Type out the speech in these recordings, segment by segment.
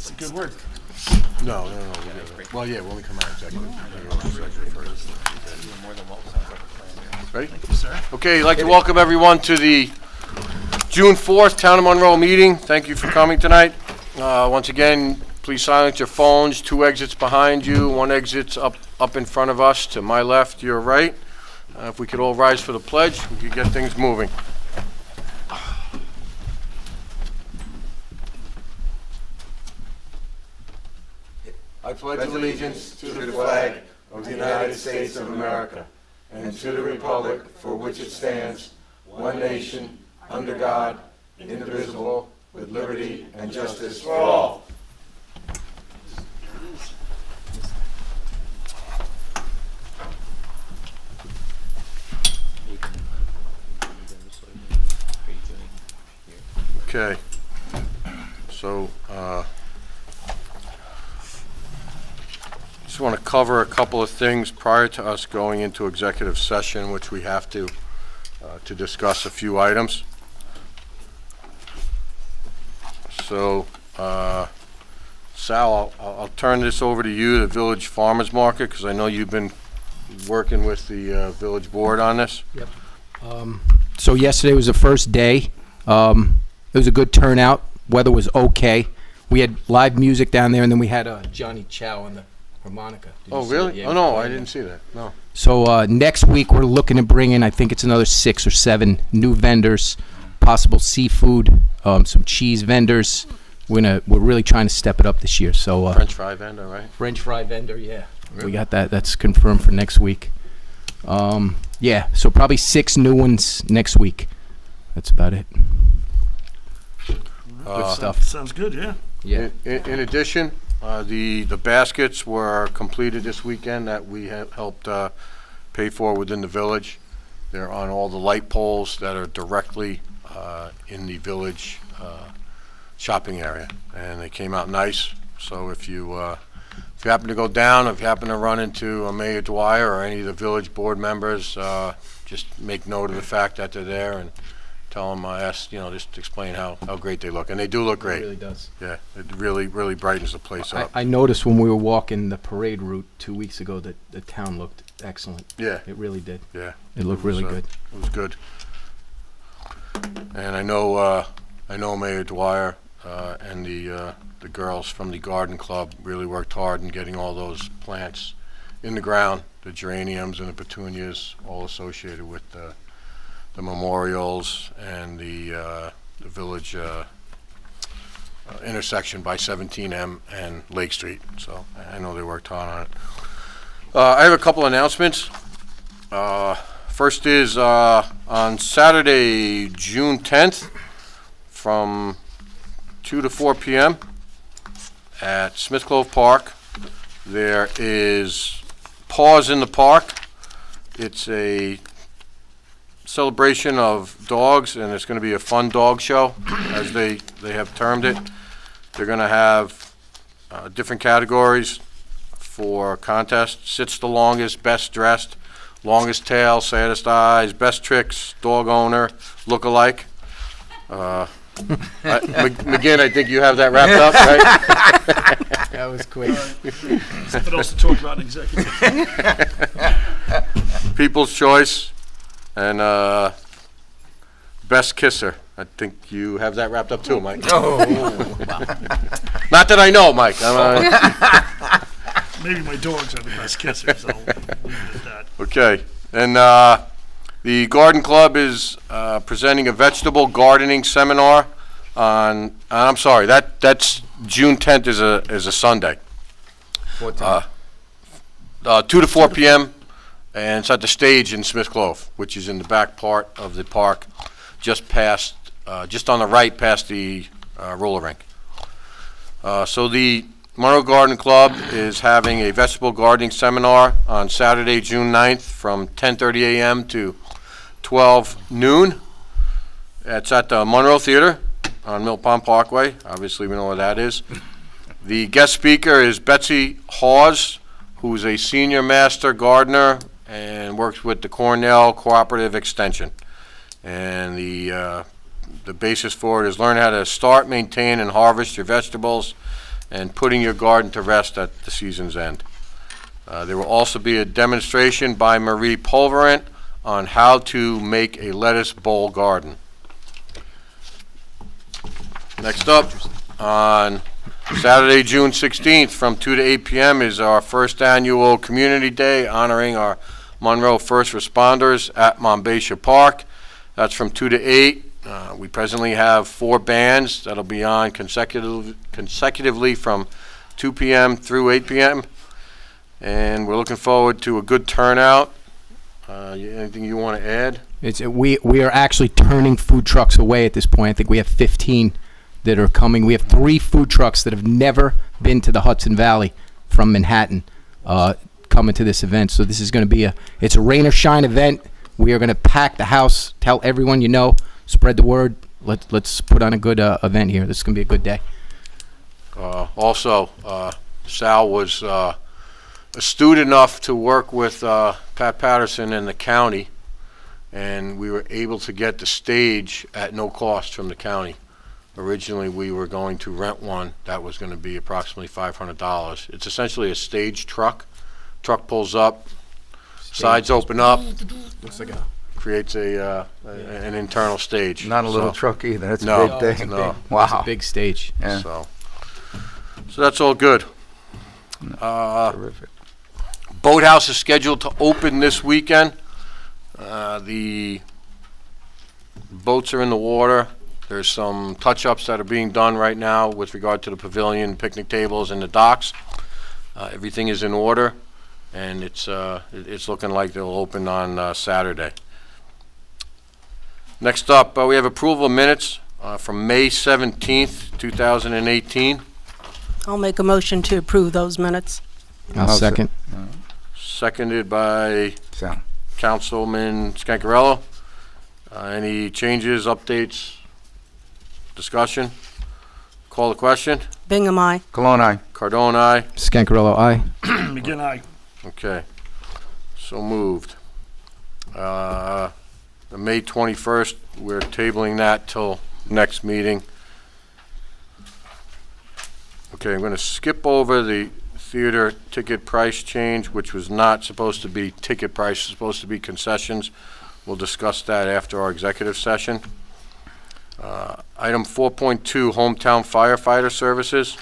It's a good word. No. Well, yeah, when we come out executive. Ready? Thank you, sir. Okay, I'd like to welcome everyone to the June 4th Town of Monroe meeting. Thank you for coming tonight. Once again, please silence your phones. 2 exits behind you, 1 exit's up in front of us, to my left, your right. If we could all rise for the pledge, we could get things moving. I pledge allegiance to the flag of the United States of America and to the republic for which it stands, one nation, under God, indivisible, with liberty and justice for all. Okay, so just want to cover a couple of things prior to us going into executive session, which we have to discuss a few items. So, Sal, I'll turn this over to you, the Village Farmers Market, because I know you've been working with the Village Board on this. Yep. So yesterday was the first day. It was a good turnout. Weather was okay. We had live music down there, and then we had Johnny Chow on the harmonica. Did you Oh, see really? it? Yeah, Oh, no, we I played didn't that. see that, no. So next week we're looking to bring in, I think it's another 6 or 7 new vendors, possible seafood, some cheese vendors. We're really trying to step it up this year. So French fry vendor, right? French fry vendor, yeah. We got that. That's confirmed for next week. Yeah, so probably 6 new ones next week. That's about it. Good stuff. Sounds good, yeah. Yeah. In addition, the baskets were completed this weekend that we helped pay for within the village. They're on all the light poles that are directly in the village shopping area, and they came out nice. So if you happen to go down, if you happen to run into Mayor Dwyer or any of the village board members, just make note of the fact that they're there and tell them just explain how great they look, and they do look great. It really does. Yeah, it really brightens the place up. I noticed when we were walking the parade route 2 weeks ago that the town looked excellent. Yeah, It really did. yeah. It looked really good. It was good. And I know Mayor Dwyer and the girls from the garden club really worked hard in getting all those plants in the ground, the geraniums and the petunias, all associated with the memorials and the village intersection by 17M and Lake Street. So I know they worked hard on it. I have a couple announcements. First is on Saturday, June 10th, from 2 to 4 p.m. at Smith Clove Park. There is Paws in the Park. It's a celebration of dogs, and it's going to be a fun dog show, as they have termed it. They're going to have different categories for contests. Sits the longest, best dressed, longest tail, saddest eyes, best tricks, dog owner, look-alike. McGinn, I think you have that wrapped up, right? That was quick. Something else to talk about in executive. People's Choice, and Best Kisser. I think you have that wrapped up too, Mike. Oh, Not that I know, Mike. Maybe my dogs are the best kissers. I'll leave it at that. Okay, and the Garden Club is presenting a vegetable gardening seminar on. I'm sorry, that's June 10th is a Sunday. what time? 2 to 4 p.m. and it's at the stage in Smith Clove, which is in the back part of the park, just on the right past the roller rink. So the Monroe Garden Club is having a vegetable gardening seminar on Saturday, June 9th from 10:30 a.m. to 12 noon. It's at the Monroe Theater on Mill Pond Parkway. Obviously, we know where that is. The guest speaker is Betsy Hawes, who's a senior master gardener and works with the Cornell Cooperative Extension. And the basis for it is learn how to start, maintain, and harvest your vegetables and putting your garden to rest at the season's end. There will also be a demonstration by Marie Pulverant on how to make a lettuce bowl garden. Next up, on Saturday, June 16th, from 2 to 8 p.m. is our first annual Community Day honoring our Monroe first responders at Monbassia Park. That's from 2 to 8. We presently have 4 bands that'll be on consecutively from 2 p.m. through 8 p.m. And we're looking forward to a good turnout. Anything you want to add? We are actually turning food trucks away at this point. I think we have 15 that are coming. We have 3 food trucks that have never been to the Hudson Valley from Manhattan coming to this event. So this is going to be it's a rain or shine event. We are going to pack the house, tell everyone you know, spread the word. Let's put on a good event here. This is going to be a good day. Also, Sal was astute enough to work with Pat Patterson and the county, and we were able to get the stage at no cost from the county. Originally, we were going to rent one that was going to be approximately $500. It's essentially a stage truck. Truck pulls up, sides open up, Looks like creates an internal stage. Not a little So, truck either. That's No, a big thing. no. Wow. big stage. Yeah. So that's all good. Terrific. Boathouse is scheduled to open this weekend. The boats are in the water. There's some touch-ups that are being done right now with regard to the pavilion, picnic tables, and the docks. Everything is in order, and it's looking like they'll open on Saturday. Next up, we have approval of minutes from May 17th, 2018. I'll make a motion to approve those minutes. I'll second. Seconded by So, Councilman Scancarello. Any changes, updates, discussion? Call the question. Bingham, aye. Cologne, aye. Cardone, aye. Scancarello, aye. Again, aye. Okay. So moved. The May 21st, we're tabling that till next meeting. Okay, I'm going to skip over the theater ticket price change, which was not supposed to be ticket price, it's supposed to be concessions. We'll discuss that after our executive session. Item 4.2, hometown firefighter services.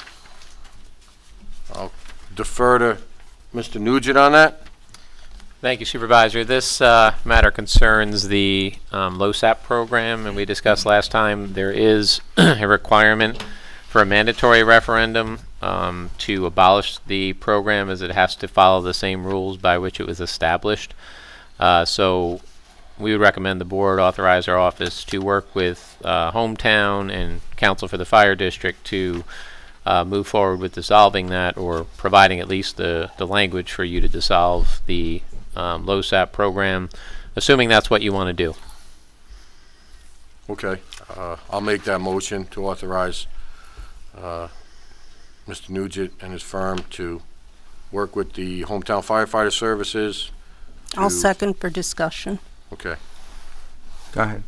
I'll defer to Mr. Nugent on that. Thank you, Supervisor. This matter concerns the LoSAP program, and we discussed last time there is a requirement for a mandatory referendum to abolish the program, as it has to follow the same rules by which it was established. So we would recommend the board authorize our office to work with Hometown and Council for the Fire District to move forward with dissolving that, or providing at least the language for you to dissolve the LoSAP program, assuming that's what you want to do. Okay, I'll make that motion to authorize Mr. Nugent and his firm to work with the Hometown Firefighter Services. I'll to- second for discussion. Okay. Go ahead.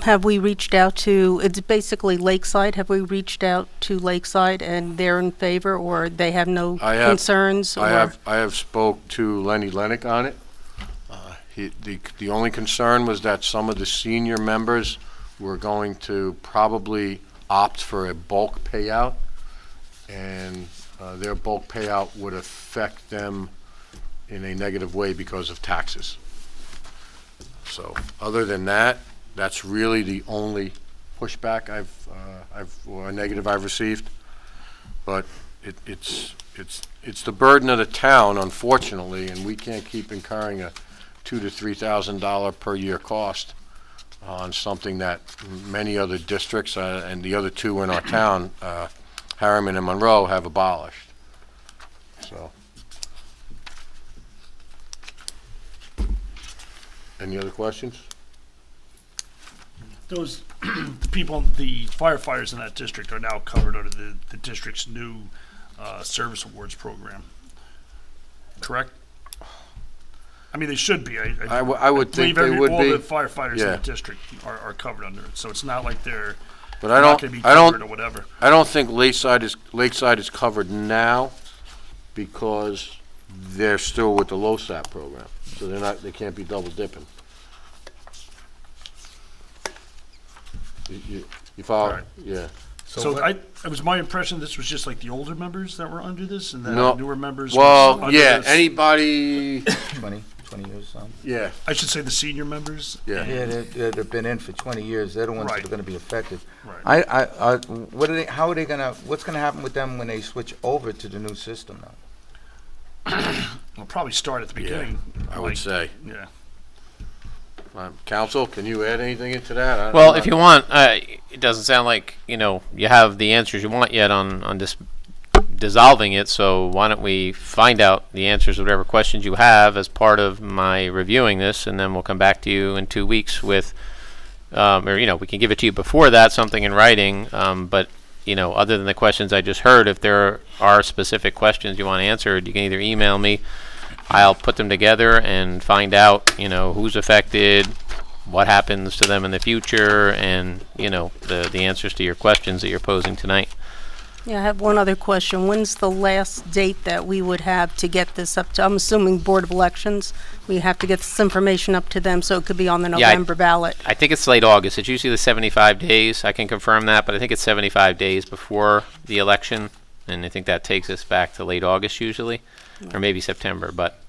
Have we reached out to, it's basically Lakeside, have we reached out to Lakeside and they're in favor, or they have no I have- concerns? I have spoke to Lenny Lennox on it. The only concern was that some of the senior members were going to probably opt for a bulk payout, and their bulk payout would affect them in a negative way because of taxes. So, other than that, that's really the only pushback or negative I've received. But it's the burden of the town, unfortunately, and we can't keep incurring a $2,000 to $3,000 per year cost on something that many other districts and the other two in our town, Harriman and Monroe, have abolished. So, any other questions? Those people, the firefighters in that district are now covered under the district's new service awards program. Correct? I mean, they should be. I would think they would all be. the firefighters in Yeah. the district are covered under it. So it's not like they're But I not gonna be don't, covered or whatever. I don't think Lakeside is covered now because they're still with the LoSAP program. So they can't be double dipping. You follow? Right. Yeah. So it was my impression this was just like the older members that were under this, and then No. newer members. Well, was under yeah, this. anybody, 20 years. yeah, I should say the senior members. yeah. Yeah, they've been in for 20 years. They're the ones that Right. are going to be affected. Right. What are they? How are they going to? What's going to happen with them when they switch over to the new system now? We'll probably start at the beginning. I would say. Yeah. Counsel, can you add anything into that? Well, if you want, it doesn't sound like, you have the answers you want yet on this dissolving it, so why don't we find out the answers to whatever questions you have as part of my reviewing this, and then we'll come back to you in 2 weeks with, or, we can give it to you before that, something in writing, but, other than the questions I just heard, if there are specific questions you want answered, you can either email me, I'll put them together and find out, who's affected, what happens to them in the future, and, the answers to your questions that you're posing tonight. Yeah, I have one other question. When's the last date that we would have to get this up to? I'm assuming Board of Elections. We have to get this information up to them so it could be on the Yeah, November ballot. I think it's late August. It's usually the 75 days. I can confirm that, but I think it's 75 days before the election, and I think that takes us back to late August usually, or maybe September, but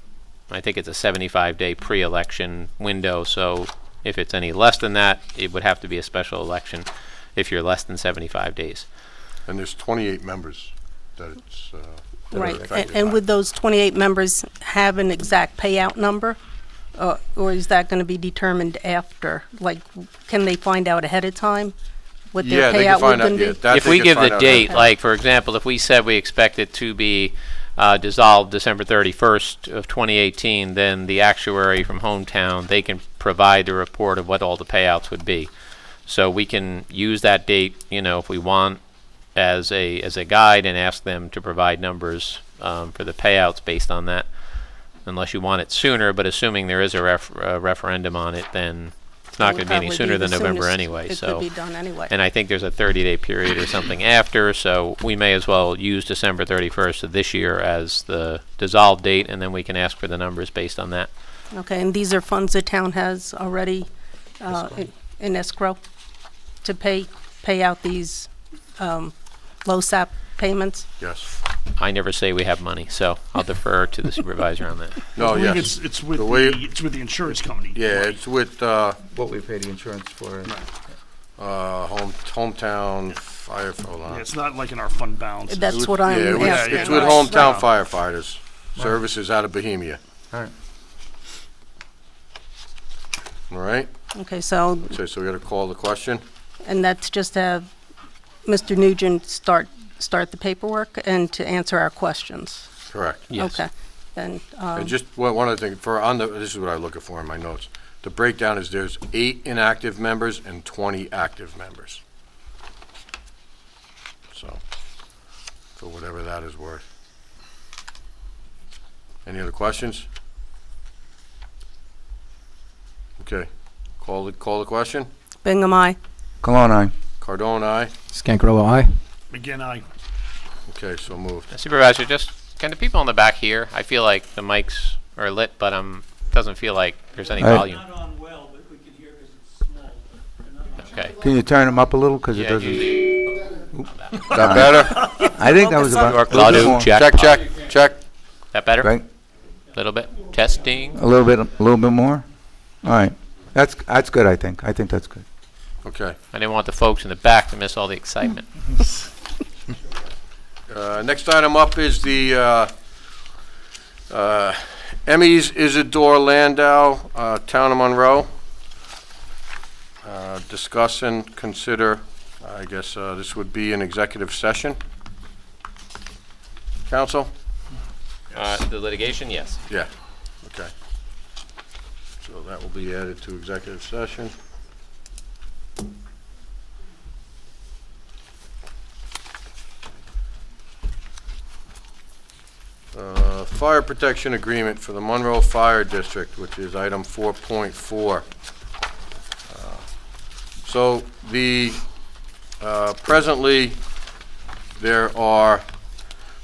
I think it's a 75-day pre-election window, so if it's any less than that, it would have to be a special election if you're less than 75 days. And there's 28 members that it's, that are Right. affected And by. would those 28 members have an exact payout number? Or is that going to be determined after? Like, can they find out ahead of time what Yeah, their they can payout find would out, be? yeah, that If they we can give find the out date, ahead. like, for example, if we said we expect it to be dissolved December 31st of 2018, then the actuary from Hometown, they can provide the report of what all the payouts would be. So we can use that date, if we want, as a guide, and ask them to provide numbers for the payouts based on that, unless you want it sooner, but assuming there is a referendum on it, then it's not It going would to be any probably sooner than the November soonest anyway. It So, could be done anyway. and I think there's a 30-day period or something after, so we may as well use December 31st of this year as the dissolved date, and then we can ask for the numbers based on that. Okay, and these are funds the town has already in escrow to pay out these LoSAP payments? Yes. I never say we have money, so I'll defer to the supervisor on that. No, I believe yes. it's with The way- it's with the insurance company. Yeah, it's with, What we pay the insurance for? Hometown Fire, hold on. Yeah, it's not like in our fund balance. That's what I'm Yeah, it was- asking. it's with Right. Hometown Right. Firefighters, services out of Bohemia. All right. All right, Okay, so, so we gotta call the question? and that's just to have Mr. Nugent start the paperwork and to answer our questions. Correct. Yes. Okay, then, And just one other thing, this is what I'm looking for in my notes. The breakdown is there's 8 inactive members and 20 active members. So, for whatever that is worth. Any other questions? Okay, call the question. Bingham, aye. Cologne, aye. Cardone, aye. Scancro, aye. Again, Okay, so moved. Supervisor, just can the people in the back hear? I feel like the mics are lit, but doesn't feel like there's any Aye. volume. Not on well, but we can hear because it's small. They're not on- Okay. Can you turn them up a little? Because it Yeah, doesn't. That better? I think that was about York a little bit Ladu, more. check. Check. That better? Right? A little bit. Testing. A little bit more? All right. That's good, I think. I think that's good. Okay. I didn't want the folks in the back to miss all the excitement. Next item up is the Emmys Isidore Landau, Town of Monroe. Discuss and consider, I guess this would be an executive session. Counsel? The litigation, yes. Yeah, okay. So that will be added to executive session. Fire protection agreement for the Monroe Fire District, which is item 4.4. So the Presently, there are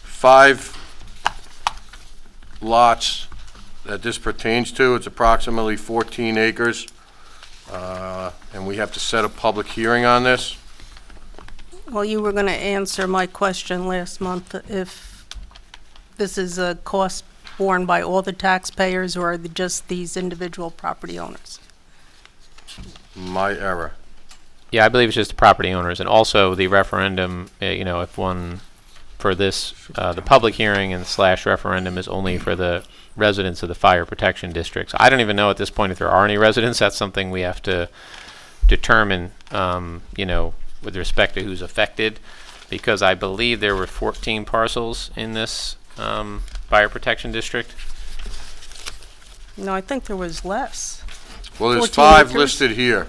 5 lots that this pertains to. It's approximately 14 acres. And we have to set a public hearing on this. Well, you were going to answer my question last month, if this is a cost borne by all the taxpayers or just these individual property owners? My error. Yeah, I believe it's just the property owners, and also the referendum, if one, for this, the public hearing and slash referendum is only for the residents of the fire protection districts. I don't even know at this point if there are any residents. That's something we have to determine, with respect to who's affected, because I believe there were 14 parcels in this fire protection district. No, I think there was less. Well, there's 14 5 acres? listed here.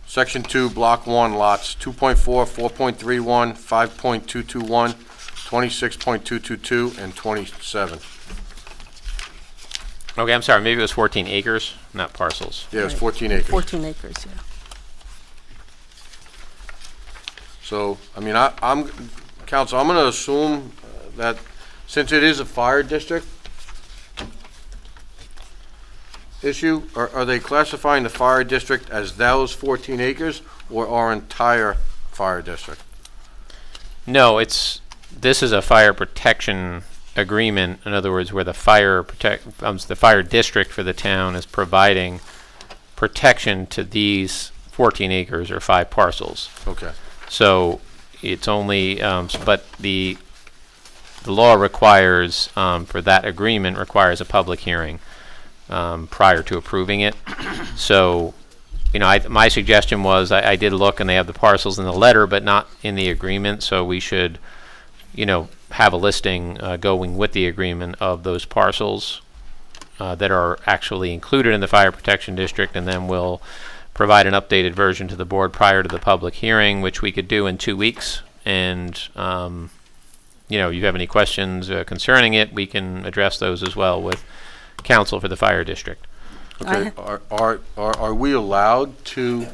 Section 2, Block 1, lots 2.4, 4.31, 5.221, 26.222, and 27. Okay, I'm sorry, maybe it was 14 acres, not parcels. Yeah, it's Right. 14 acres. 14 acres, yeah. So, I mean, Council, I'm gonna assume that since it is a fire district issue, are they classifying the fire district as those 14 acres or our entire fire district? No, this is a fire protection agreement. In other words, where the fire district for the town is providing protection to these 14 acres or 5 parcels. Okay. So it's only, but the law requires, for that agreement, requires a public hearing prior to approving it. So, my suggestion was, I did look and they have the parcels in the letter, but not in the agreement, so we should, have a listing going with the agreement of those parcels that are actually included in the fire protection district, and then we'll provide an updated version to the board prior to the public hearing, which we could do in 2 weeks. And, you have any questions concerning it, we can address those as well with counsel for the fire district. Okay, are we allowed to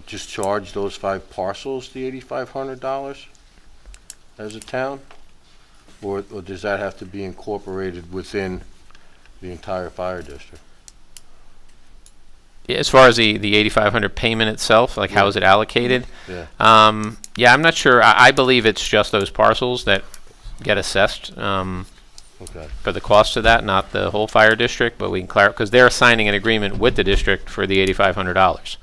just charge those 5 parcels the $8,500 as a town? Or does that have to be incorporated within the entire fire district? Yeah, as far as the 8,500 payment itself, like how is it allocated? Yeah. Yeah, I'm not sure. I believe it's just those parcels that get assessed Okay. for the cost of that, not the whole fire district, but we can clarify, because they're signing an agreement with the district for the $8,500.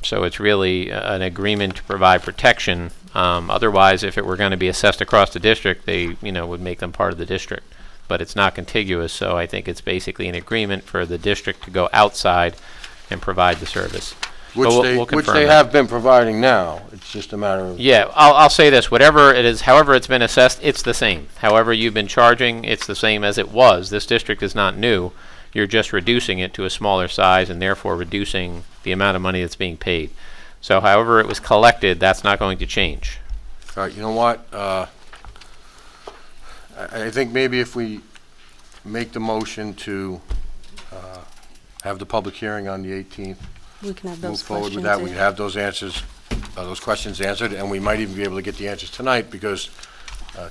So it's really an agreement to provide protection. Otherwise, if it were going to be assessed across the district, they, would make them part of the district. But it's not contiguous, so I think it's basically an agreement for the district to go outside and provide the service. Which But they, we'll which confirm they that. have been providing now. It's just a matter of. Yeah, I'll say this, whatever it is, however it's been assessed, it's the same. However you've been charging, it's the same as it was. This district is not new. You're just reducing it to a smaller size and therefore reducing the amount of money that's being paid. So however it was collected, that's not going to change. All right, you know what? I think maybe if we make the motion to have the public hearing on the 18th, We can have move those forward with questions. that, we in. have those answers, those questions answered, and we might even be able to get the answers tonight because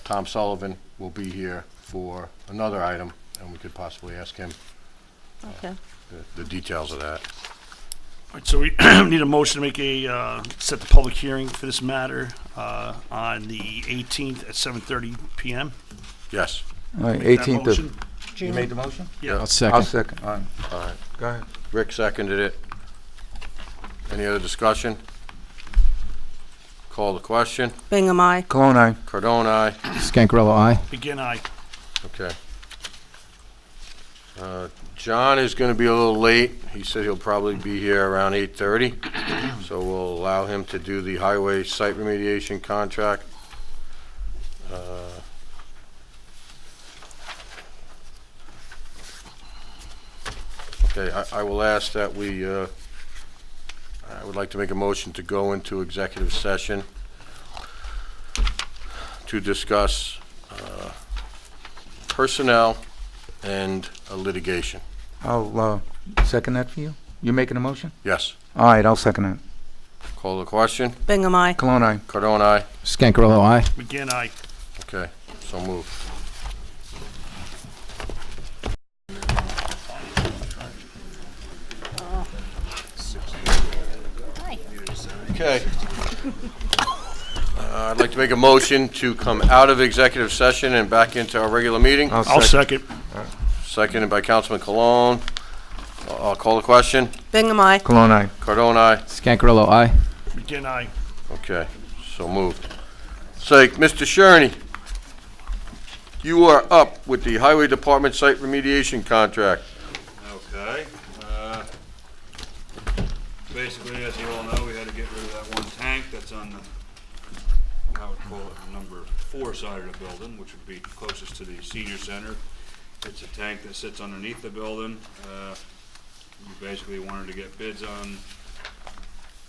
Tom Sullivan will be here for another item, and we could possibly ask him Okay. the details of that. All right, so we need a motion to make set the public hearing for this matter on the 18th at 7:30 PM. Yes. All right, Make that 18th motion. of, you made the motion? Yeah. I'll I'll second. second, all right. All right. Go ahead. Rick seconded it. Any other discussion? Call the question. Bingham, aye. Cologne, aye. Cardone, aye. Scancarello, aye. Again, aye. Okay. John is going to be a little late. He said he'll probably be here around 8:30, so we'll allow him to do the highway site remediation contract. Okay, I will ask that I would like to make a motion to go into executive session to discuss personnel and litigation. I'll second that for you. You making a motion? Yes. All right, I'll second that. Call the question. Bingham, aye. Cologne, aye. Cardone, aye. Scancarello, aye. McGinn, aye. Okay, so moved. Okay. I'd like to make a motion to come out of executive session and back into our regular meeting. I'll second. Seconded by Councilman Cologne. I'll call the question. Bingham, aye. Cologne, aye. Cardone, aye. Scancarello, aye. McGinn, aye. Okay, so moved. Say, Mr. Sherney, you are up with the Highway Department site remediation contract. Okay. Basically, as you all know, we had to get rid of that one tank that's on the, I would call it the number 4 side of the building, which would be closest to the senior center. It's a tank that sits underneath the building. We basically wanted to get bids on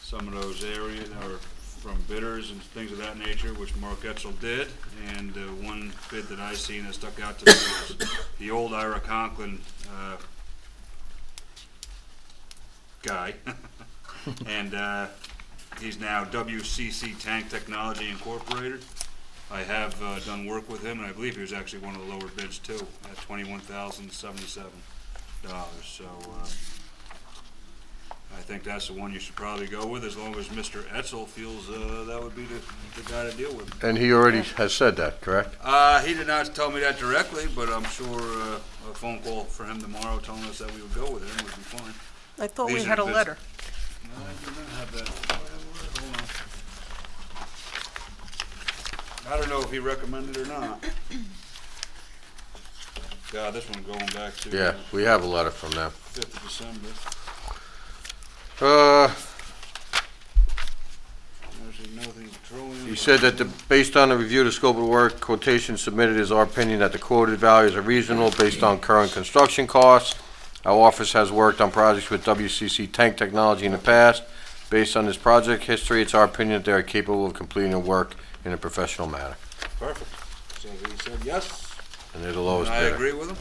some of those areas, or from bidders and things of that nature, which Mark Etzel did. And one bid that I seen that stuck out to me was the old Ira Conklin guy. And he's now WCC Tank Technology Incorporated. I have done work with him, and I believe he was actually one of the lower bids too, at $21,077. So I think that's the one you should probably go with, as long as Mr. Etzel feels that would be the guy to deal with. And he already has said that, correct? He did not tell me that directly, but I'm sure a phone call for him tomorrow telling us that we would go with him would be fine. I thought we These are had a the bids. letter. No, I do not have that. Hold on. I don't know if he recommended or not. God, this one going back to Yeah, we have a letter from them. 5th of December. There's nothing petroleum. He said that based on the review of the scope of work, quotation submitted is our opinion that the quoted values are reasonable based on current construction costs. Our office has worked on projects with WCC Tank Technology in the past. Based on this project history, it's our opinion that they are capable of completing the work in a professional manner. Perfect. So he said yes, And they're the and lowest I bidder. agree with him.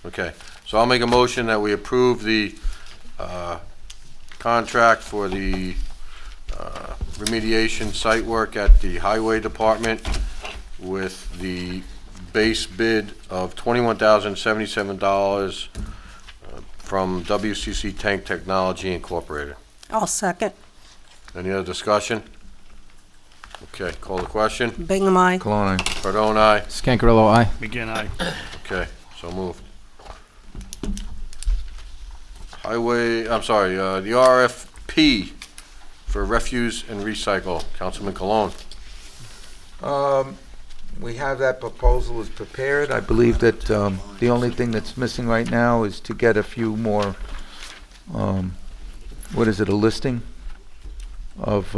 Okay, so I'll make a motion that we approve the contract for the remediation site work at the Highway Department with the base bid of $21,077 from WCC Tank Technology Incorporated. I'll second. Any other discussion? Okay, call the question. Bingham, aye. Cologne, aye. Cardone, aye. Scancarello, aye. McGinn, aye. Okay, so moved. Highway, I'm sorry, the RFP for refuse and recycle. Councilman Cologne. We have that proposal is prepared. I believe that the only thing that's missing right now is to get a few more, what is it, a listing of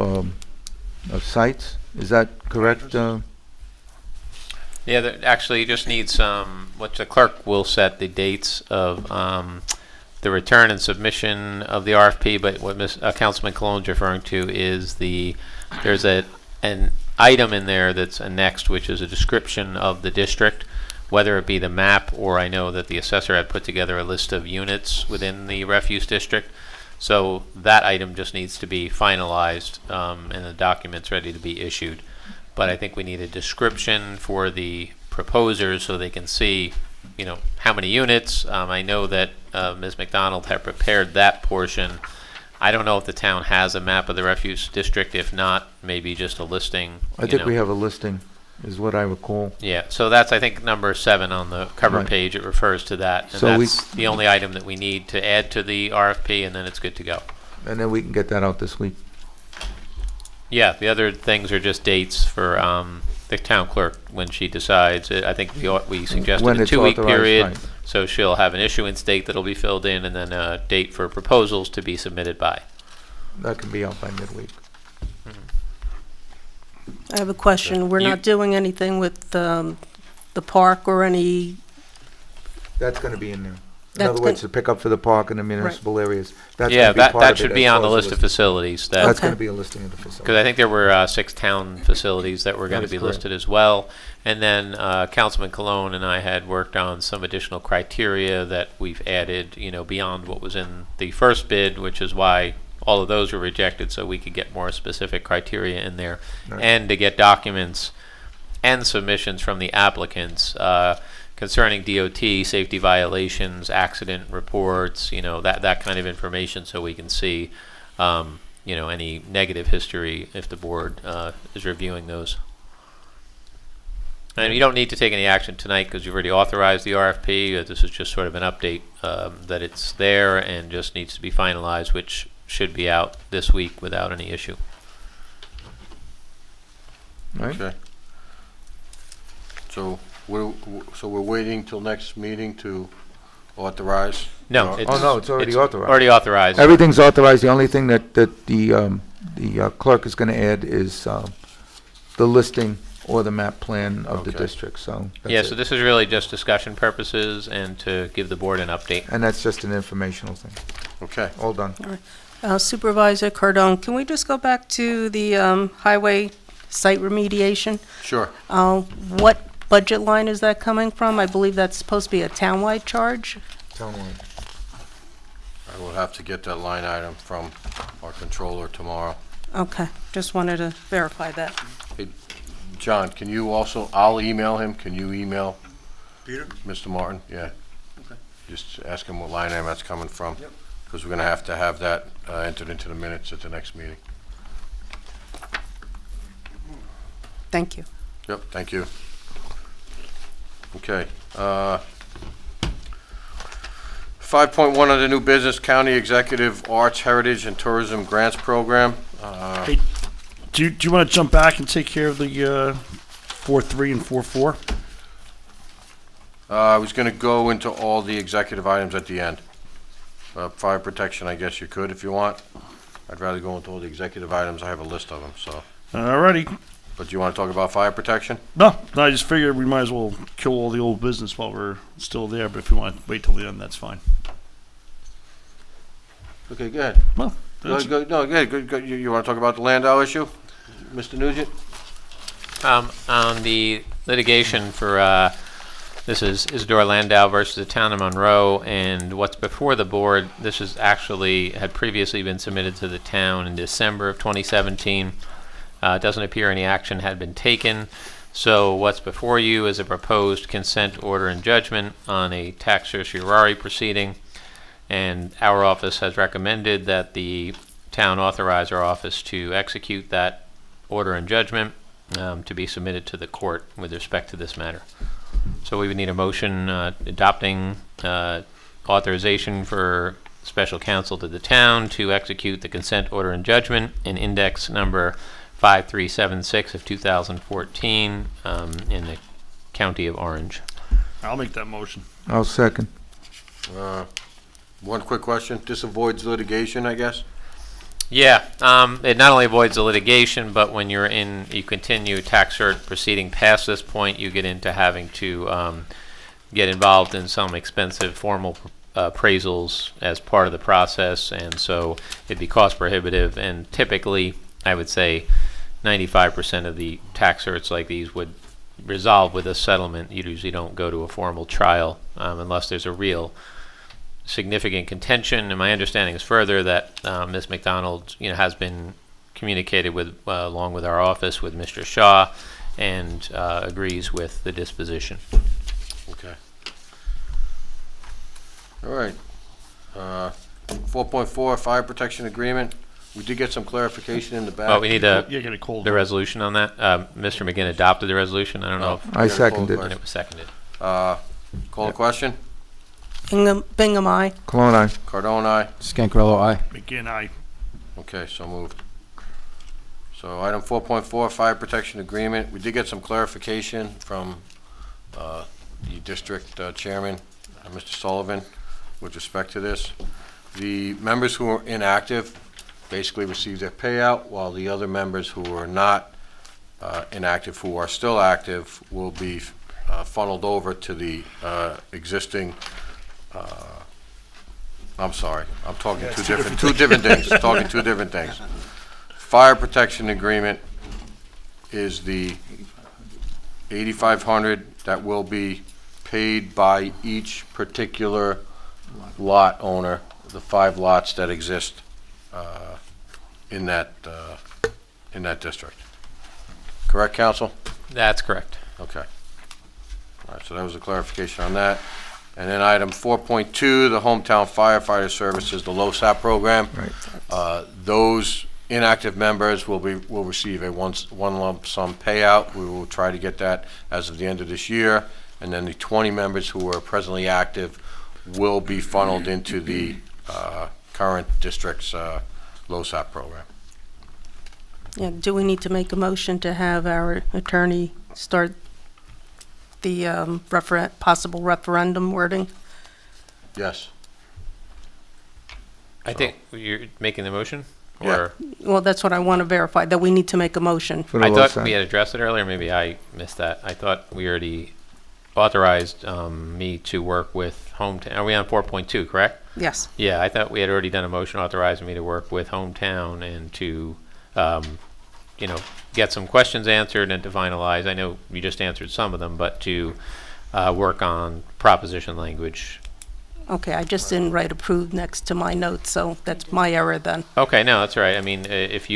sites? Is that correct? Yeah, that actually just needs some, what the clerk will set the dates of the return and submission of the RFP, but what Councilman Cologne's referring to is there's an item in there that's annexed, which is a description of the district, whether it be the map, or I know that the assessor had put together a list of units within the refuse district. So that item just needs to be finalized, and the document's ready to be issued. But I think we need a description for the proposers so they can see, how many units. I know that Ms. McDonald had prepared that portion. I don't know if the town has a map of the refuse district. If not, maybe just a listing. I think we have a listing, is what I recall. Yeah, so that's, I think, number 7 on the cover Right. page. It refers to that. And So that's the only item that we need to add to the RFP, and then it's good to go. And then we can get that out this week. Yeah, the other things are just dates for the town clerk when she decides. I think we suggested When a it's 2-week authorized, period. right. So she'll have an issuance date that'll be filled in, and then a date for proposals to be submitted by. That can be out by midweek. I have a question. We're not doing anything with the park or any, That's gonna be in there. In other words, to pick up for the park in the municipal areas. That's Yeah, gonna be part that of should it be as on far the as list of facilities that. That's Okay. gonna be a listing of the facility. Because I think there were 6 town facilities that were going That to is be correct. listed as well. And then Councilman Cologne and I had worked on some additional criteria that we've added, beyond what was in the first bid, which is why all of those were rejected, so we could get more specific criteria in there. Right. And to get documents and submissions from the applicants concerning DOT, safety violations, accident reports, that kind of information, so we can see any negative history if the board is reviewing those. And you don't need to take any action tonight because you've already authorized the RFP. This is just sort of an update that it's there and just needs to be finalized, which should be out this week without any issue. Right? Okay. So we're waiting till next meeting to authorize? No, Or- it's, Oh, no, it's already authorized. Already authorized. Everything's authorized. The only thing that the clerk is gonna add is the listing or the map plan of the Okay. district, so. that's Yeah, it. so this is really just discussion purposes and to give the board an update. And that's just an informational thing. Okay. All done. Supervisor Cardone, can we just go back to the highway site remediation? Sure. What budget line is that coming from? I believe that's supposed to be a townwide charge. Townwide. I will have to get that line item from our controller tomorrow. Okay, just wanted to verify that. John, can you also, I'll email him, can you email Peter? Mr. Martin? Yeah. Okay. Just ask him what line item that's coming from. Yep. Because we're gonna have to have that entered into the minutes at the next meeting. Thank you. Yep, thank you. Okay, 5.1 under new business, County Executive Arts, Heritage, and Tourism Grants Program. Hey, do you want to jump back and take care of the 4.3 and 4.4? I was gonna go into all the executive items at the end. Fire protection, I guess you could if you want. I'd rather go into all the executive items, I have a list of them, so. Alrighty. But you wanna talk about fire protection? No, I just figured we might as well kill all the old business while we're still there, but if you want to wait till the end, that's fine. Okay, go ahead. Well, that's- No, go ahead, good. You wanna talk about the Landau issue, Mr. Nugent? On the litigation for, this is Isidore Landau versus the town of Monroe, and what's before the board, this is actually, had previously been submitted to the town in December of 2017. It doesn't appear any action had been taken, so what's before you is a proposed consent order and judgment on a tax certiorari proceeding, and our office has recommended that the town authorize our office to execute that order and judgment to be submitted to the court with respect to this matter. So we would need a motion adopting authorization for special counsel to the town to execute the consent order and judgment in index number 5376 of 2014 in the county of Orange. I'll make that motion. I'll second. One quick question, this avoids litigation, I guess? Yeah, it not only avoids the litigation, but when you continue tax cert proceeding past this point, you get into having to get involved in some expensive formal appraisals as part of the process, and so it'd be cost prohibitive, and typically, I would say 95% of the tax certs like these would resolve with a settlement. You usually don't go to a formal trial unless there's a real significant contention, and my understanding is further that Ms. McDonald, has been communicated with along with our office with Mr. Shaw, and agrees with the disposition. Okay. All right. 4.4, fire protection agreement. We did get some clarification in the back. Well, we need You get a cold. the resolution on that. Mr. McGinn adopted the resolution. I don't know if I seconded. and it was seconded. Call the question? Bingham, aye. Cologne, aye. Cardone, aye. Scancarello, aye. Again, I Okay, so moved. So item 4.4, fire protection agreement. We did get some clarification from the district chairman, Mr. Sullivan, with respect to this. The members who are inactive basically receive their payout, while the other members who are not inactive, who are still active, will be funneled over to the existing I'm sorry, I'm talking two different things, talking two different things. Fire protection agreement is the 8,500 that will be paid by each particular lot owner, the 5 lots that exist in that district. Correct, counsel? That's correct. Okay. All right, so that was a clarification on that. And then item 4.2, the Hometown Firefighter Services, the LoSAP program. Right. Those inactive members will receive a one lump sum payout. We will try to get that as of the end of this year. And then the 20 members who are presently active will be funneled into the current district's LoSAP program. Yeah, do we need to make a motion to have our attorney start the possible referendum wording? Yes. I think you're making the motion? Yeah. Or Well, that's what I want to verify, that we need to make a motion. For the I thought LoSAP. we had addressed it earlier, maybe I missed that. I thought we already authorized me to work with Hometown. Are we on 4.2, correct? Yes. Yeah, I thought we had already done a motion authorizing me to work with Hometown and to, get some questions answered and to finalize. I know you just answered some of them, but to work on proposition language. Okay, I just didn't write approved next to my notes, so that's my error then. Okay, no, that's all right. I mean, if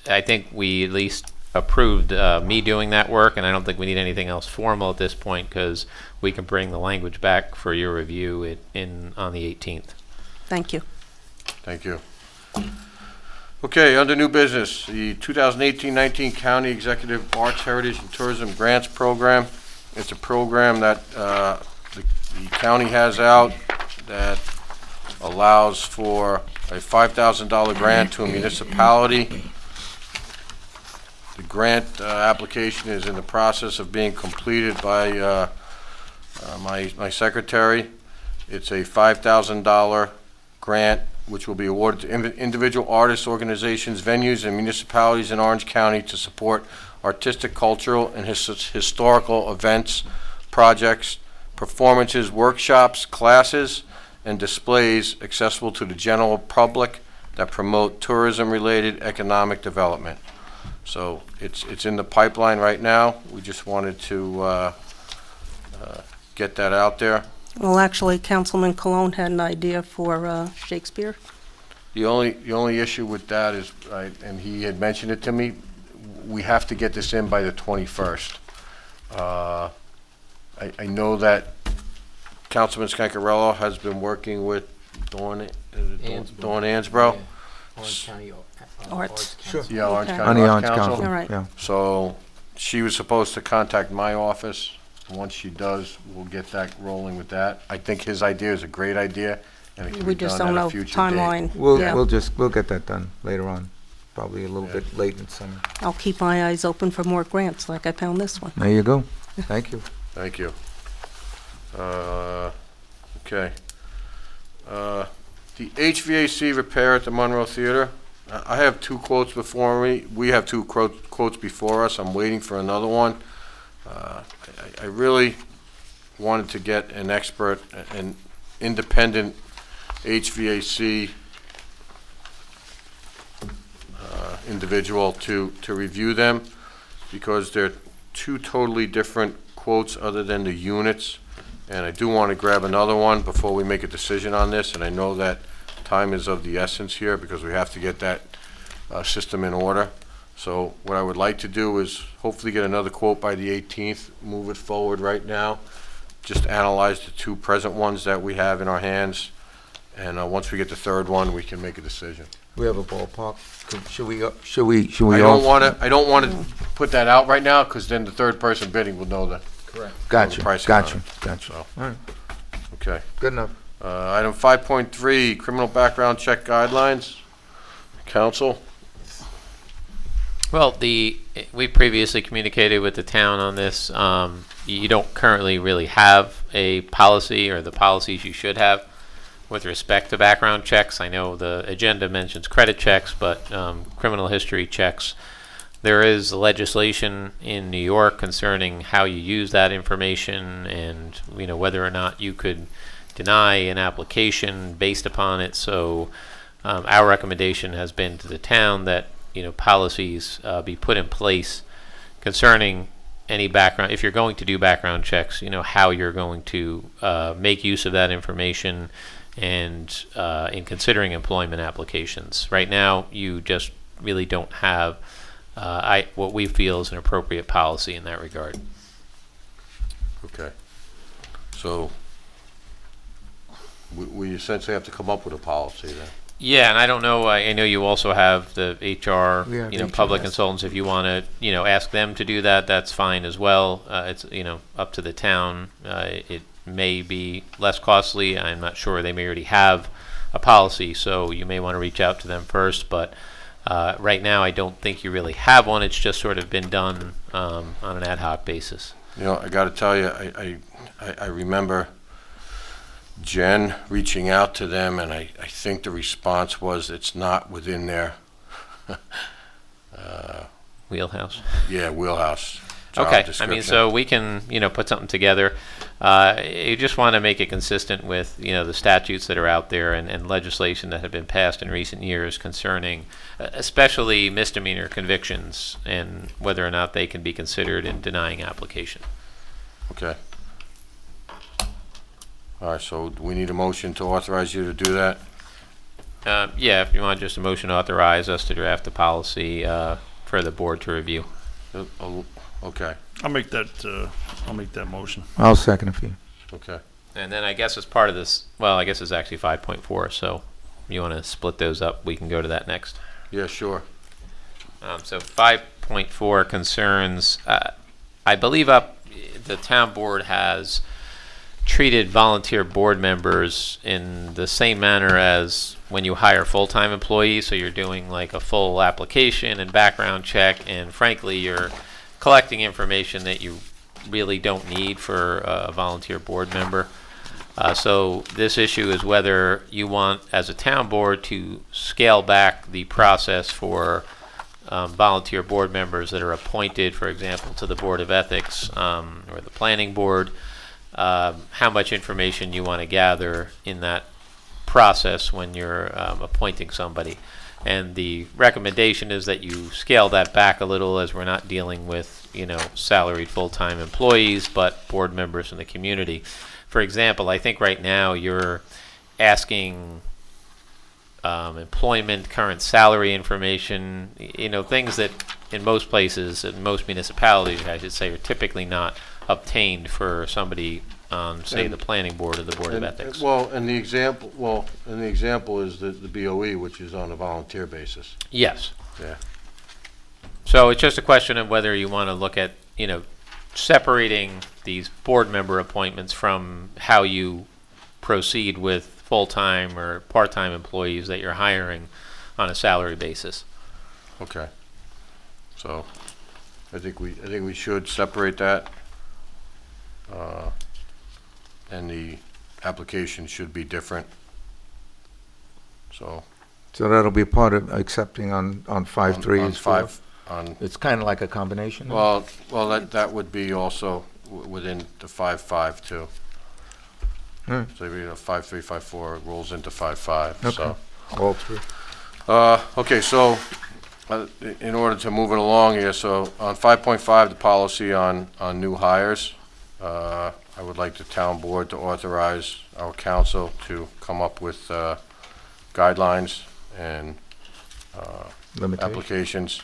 I think we at least approved me doing that work, and I don't think we need anything else formal at this point because we can bring the language back for your review on the 18th. Thank you. Thank you. Okay, under new business, the 2018-19 County Executive Arts, Heritage, and Tourism Grants Program. It's a program that the county has out that allows for a $5,000 grant to a municipality. The grant application is in the process of being completed by my secretary. It's a $5,000 grant which will be awarded to individual artists, organizations, venues, and municipalities in Orange County to support artistic, cultural, and historical events, projects, performances, workshops, classes, and displays accessible to the general public that promote tourism-related economic development. So it's in the pipeline right now. We just wanted to get that out there. Well, actually, Councilman Cologne had an idea for Shakespeare. The only issue with that is, and he had mentioned it to me, we have to get this in by the 21st. I know that Councilman Scancarello has been working with Dawn Ansbro. Orange County Arts. Sure. Yeah, Orange Okay. County On the Arts Orange Council. Council, All right. yeah. So she was supposed to contact my office. Once she does, we'll get that rolling with that. I think his idea is a great idea, and it can We be just done don't at a know future date. timeline. We'll Yeah. we'll get that done later on, probably a little Yeah. bit late in summer. I'll keep my eyes open for more grants, like I found this one. There you go. Thank you. Thank you. Okay. The HVAC repair at the Monroe Theater. I have 2 quotes before me. We have 2 quotes before us. I'm waiting for another one. I really wanted to get an expert, an independent HVAC individual to review them because they're 2 totally different quotes other than the units. And I do want to grab another one before we make a decision on this. And I know that time is of the essence here because we have to get that system in order. So what I would like to do is hopefully get another quote by the 18th, move it forward right now, just analyze the 2 present ones that we have in our hands, and once we get the 3rd one, we can make a decision. We have a ballpark. Should we I all? don't want to put that out right now because then the 3rd person bidding will know the Gotcha, pricing on gotcha, it. gotcha. So. All right, Okay. good enough. Item 5.3, criminal background check guidelines. Council? Well, we previously communicated with the town on this. You don't currently really have a policy or the policies you should have with respect to background checks. I know the agenda mentions credit checks, but criminal history checks. There is legislation in New York concerning how you use that information and whether or not you could deny an application based upon it. So our recommendation has been to the town that, policies be put in place concerning any background, if you're going to do background checks, how you're going to make use of that information and in considering employment applications. Right now, you just really don't have what we feel is an appropriate policy in that regard. Okay. So we essentially have to come up with a policy then. Yeah, and I don't know. I know you also have the HR, We have public HRS. consultants. If you want to, ask them to do that, that's fine as well. It's up to the town. It may be less costly. I'm not sure. They may already have a policy, so you may want to reach out to them first. But right now, I don't think you really have one. It's just sort of been done on an ad hoc basis. I got to tell you, I remember Jen reaching out to them, and I think the response was it's not within their Wheelhouse. wheelhouse. Job Okay, I description. mean, so we can, put something together. You just want to make it consistent with, the statutes that are out there and legislation that have been passed in recent years concerning, especially misdemeanor convictions and whether or not they can be considered in denying application. Okay. All right, so do we need a motion to authorize you to do that? Yeah, if you want just a motion to authorize us to draft the policy for the board to review. Okay, I'll make that motion. I'll second it for you. okay. And then I guess as part of this, well, I guess it's actually 5.4, so you want to split those up, we can go to that next. Yeah, sure. So 5.4 concerns, I believe the town board has treated volunteer board members in the same manner as when you hire full-time employees. So you're doing like a full application and background check, and frankly, you're collecting information that you really don't need for a volunteer board member. So this issue is whether you want, as a town board, to scale back the process for volunteer board members that are appointed, for example, to the Board of Ethics or the Planning Board, how much information you want to gather in that process when you're appointing somebody. And the recommendation is that you scale that back a little, as we're not dealing with, salaried full-time employees, but board members in the community. For example, I think right now you're asking employment, current salary information, things that in most places, in most municipalities, I should say, are typically not obtained for somebody on, say, the planning board or the board of ethics. And the example is the BOE, which is on a volunteer basis. Yes. Yeah. So it's just a question of whether you want to look at, separating these board member appointments from how you proceed with full-time or part-time employees that you're hiring on a salary basis. Okay. So I think we should separate that. And the application should be different. So So that'll be part of accepting on 5.3 on as well? five, on, It's kind of like a combination? well, that would be also within the 5.5 too. Hmm. So 5.3, 5.4 rolls into 5.5, so. Okay. All three. Okay, so in order to move it along here, so on 5.5, the policy on new hires, I would like the town board to authorize our council to come up with guidelines and Limitation. applications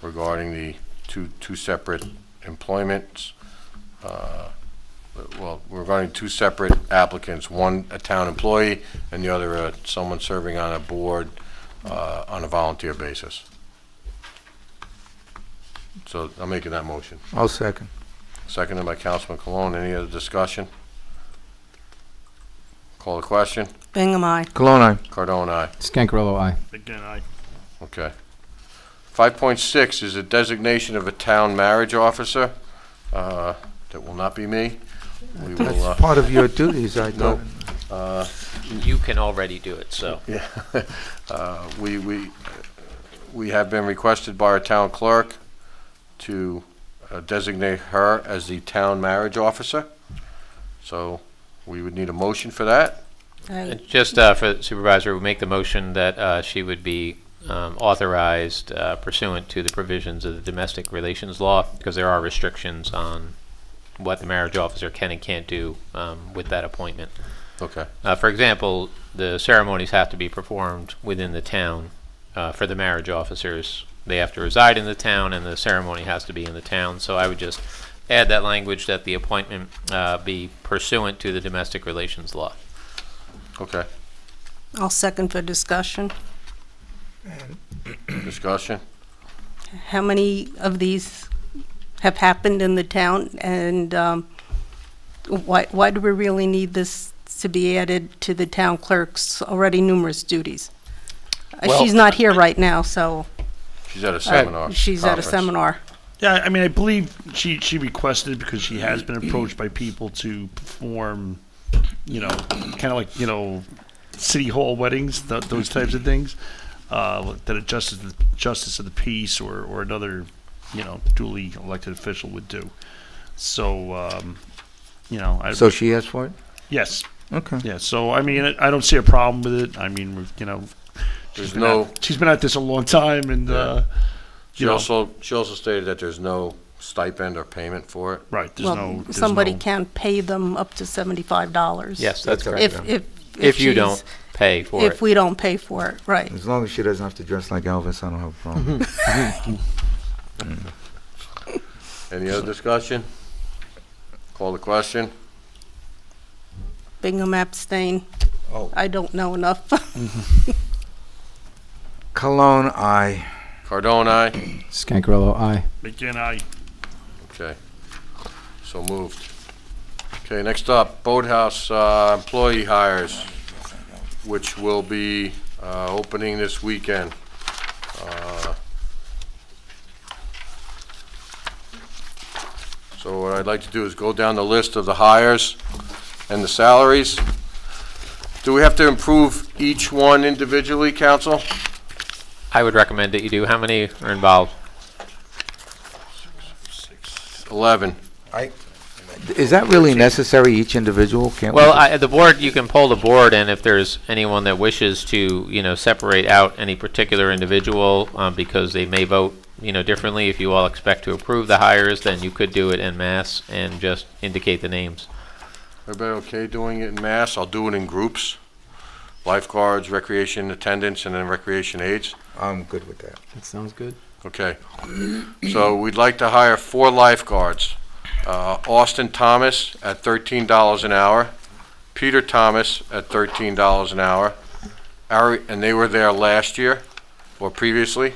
regarding the two separate employments. Well, regarding two separate applicants, one a town employee and the other someone serving on a board on a volunteer basis. So I'm making that motion. I'll second. Seconded by Councilman Cologne. Any other discussion? Call the question. Bingham, aye. Cologne, aye. Cardone, aye. Scancarello, aye. Again, Okay. 5.6 is a designation of a town marriage officer. That will not be me. We will, That's part of your duties, I thought. You can already do it, so. yeah. We have been requested by our town clerk to designate her as the town marriage officer. So we would need a motion for that. And just for the supervisor, we make the motion that she would be authorized pursuant to the provisions of the domestic relations law, because there are restrictions on what the marriage officer can and can't do with that appointment. Okay. For example, the ceremonies have to be performed within the town. For the marriage officers, they have to reside in the town, and the ceremony has to be in the town. So I would just add that language that the appointment be pursuant to the domestic relations law. Okay. I'll second for discussion. Discussion? How many of these have happened in the town, and why do we really need this to be added to the town clerk's already numerous duties? She's not here right now, so She's at a seminar. she's at a conference. seminar. Yeah, I mean, I believe she requested it because she has been approached by people to perform, kind of like, city hall weddings, those types of things, that a justice of the peace or another, duly elected official would do. So, So she asked for it? yes, Okay. yeah. So I mean, I don't see a problem with it. I mean, There's no, she's been at this a long time, and she also stated that there's no stipend or payment for it. right. Well, There's somebody no- can pay them up to $75. Yes, that's That's correct. If If you she's- don't pay for If it. we don't pay for it, right. As long as she doesn't have to dress like Elvis, I don't have a problem. Any other discussion? Call the question. Bingham abstain. Oh. I don't know enough. Cologne, aye. Cardone, aye. Scancarello, aye. Again, I Okay. So moved. Okay, next up, Boathouse employee hires, which will be opening this weekend. So what I'd like to do is go down the list of the hires and the salaries. Do we have to approve each one individually, council? I would recommend that you do. How many are involved? 11. Is that really necessary, each individual? Can't we Well, just- the board, you can poll the board, and if there's anyone that wishes to, separate out any particular individual, because they may vote, differently, if you all expect to approve the hires, then you could do it en masse and just indicate the names. Everybody okay doing it in mass? I'll do it in groups. Lifeguards, recreation attendants, and then recreation aides. I'm good with that. That sounds good. Okay. So we'd like to hire 4 lifeguards. Austin Thomas at $13 an hour. Peter Thomas at $13 an hour. And they were there last year or previously.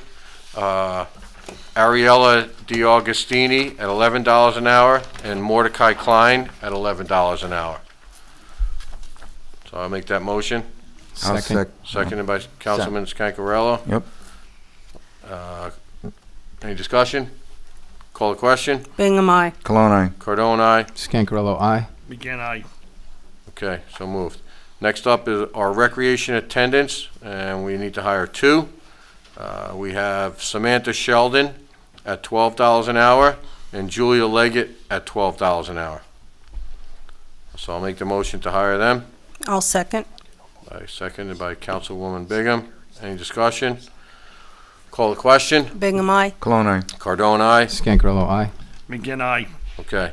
Ariella DiAugustini at $11 an hour, and Mordecai Klein at $11 an hour. So I'll make that motion. I'll Second. Seconded by Councilman Scancarello. Yep. Any discussion? Call the question. Bingham, aye. Cologne, aye. Cardone, aye. Scancarello, aye. again, I Okay, so moved. Next up is our recreation attendants, and we need to hire 2. We have Samantha Sheldon at $12 an hour and Julia Leggett at $12 an hour. So I'll make the motion to hire them. I'll second. Seconded by Councilwoman Bingham. Any discussion? Call the question. Bingham, aye. Cologne, aye. Cardone, aye. Scancarello, aye. again, I Okay.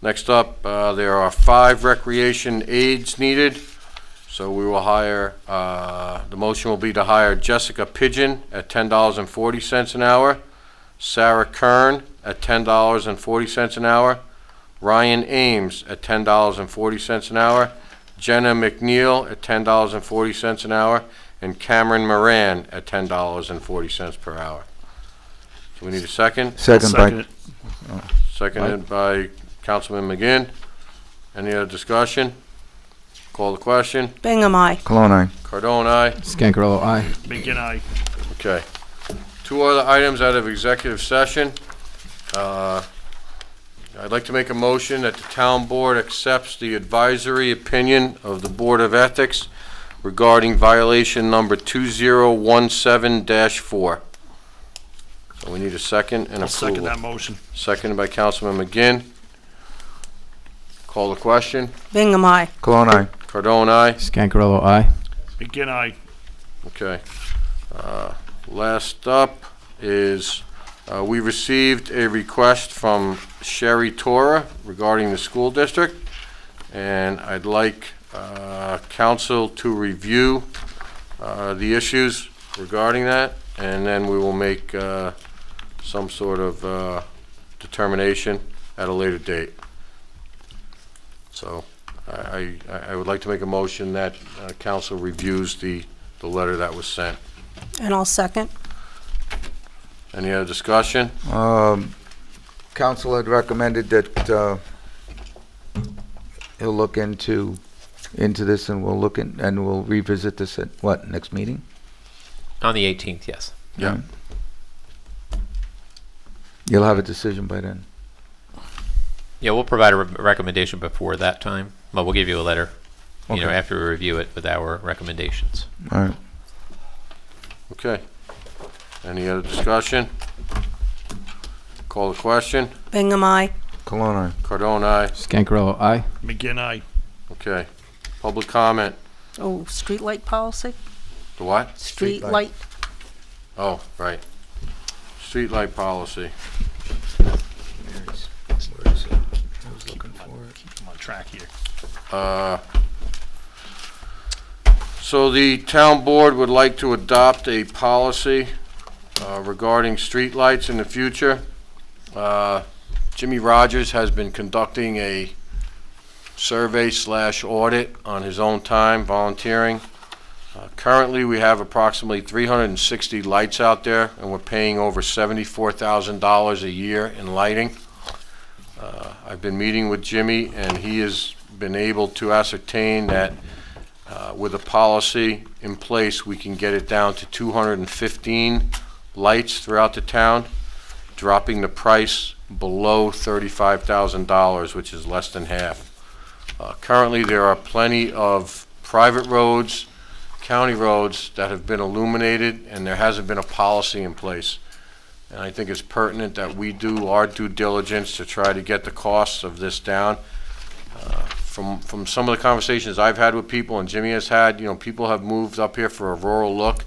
Next up, there are 5 recreation aides needed. So we will hire, the motion will be to hire Jessica Pigeon at $10.40 an hour, Sarah Kern at $10.40 an hour, Ryan Ames at $10.40 an hour, Jenna McNeil at $10.40 an hour, and Cameron Moran at $10.40 per hour. So we need a second. Second second by, it. Seconded by Councilman McGinn. Any other discussion? Call the question. Bingham, aye. Cologne, aye. Cardone, aye. Scancarello, aye. again, I Okay. 2 other items out of executive session. I'd like to make a motion that the town board accepts the advisory opinion of the Board of Ethics regarding violation number 2017-4. So we need a second and I'll second approval. that motion. Seconded by Councilman McGinn. Call the question. Bingham, aye. Cologne, aye. Cardone, aye. Scancarello, aye. Begin I. Okay. Last up is, we received a request from Sherry Torah regarding the school district, and I'd like council to review the issues regarding that, and then we will make some sort of determination at a later date. So I would like to make a motion that council reviews the letter that was sent. And I'll second. Any other discussion? Council had recommended that he'll look into this, and we'll revisit this at what, next meeting? On the 18th, yes. Yeah. You'll have a decision by then. Yeah, we'll provide a recommendation before that time, but we'll give you a letter, Okay. after we review it with our recommendations. All right. Okay. Any other discussion? Call the question. Bingham, aye. Cologne, aye. Cardone, aye. Scancarello, aye. Begin I. Okay. Public comment. Oh, streetlight policy? The what? Street Streetlight. light. Oh, right. Streetlight policy. Where is it? I was looking for it. Keep them on track here. So the town board would like to adopt a policy regarding streetlights in the future. Jimmy Rogers has been conducting a survey/audit on his own time, volunteering. Currently, we have approximately 360 lights out there, and we're paying over $74,000 a year in lighting. I've been meeting with Jimmy, and he has been able to ascertain that with a policy in place, we can get it down to 215 lights throughout the town, dropping the price below $35,000, which is less than half. Currently, there are plenty of private roads, county roads that have been illuminated, and there hasn't been a policy in place. And I think it's pertinent that we do our due diligence to try to get the costs of this down. From some of the conversations I've had with people, and Jimmy has had, people have moved up here for a rural look.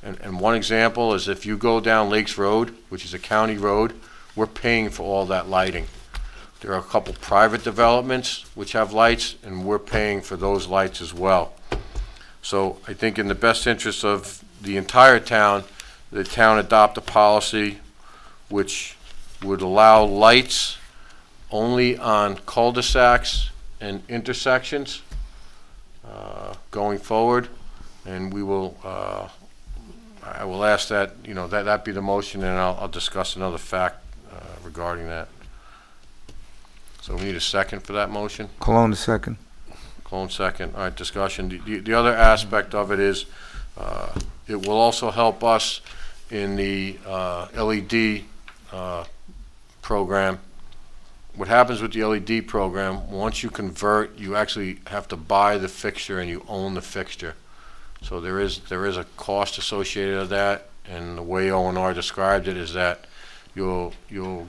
And one example is if you go down Lakes Road, which is a county road, we're paying for all that lighting. There are a couple private developments which have lights, and we're paying for those lights as well. So I think in the best interest of the entire town, the town adopt a policy which would allow lights only on cul-de-sacs and intersections going forward. And we will, I will ask that, that be the motion, and I'll discuss another fact regarding that. So we need a second for that motion. Cologne, the second. Clone second. All right, discussion. The other aspect of it is, it will also help us in the LED program. What happens with the LED program, once you convert, you actually have to buy the fixture and you own the fixture. So there is a cost associated with that, and the way O&R described it is that you'll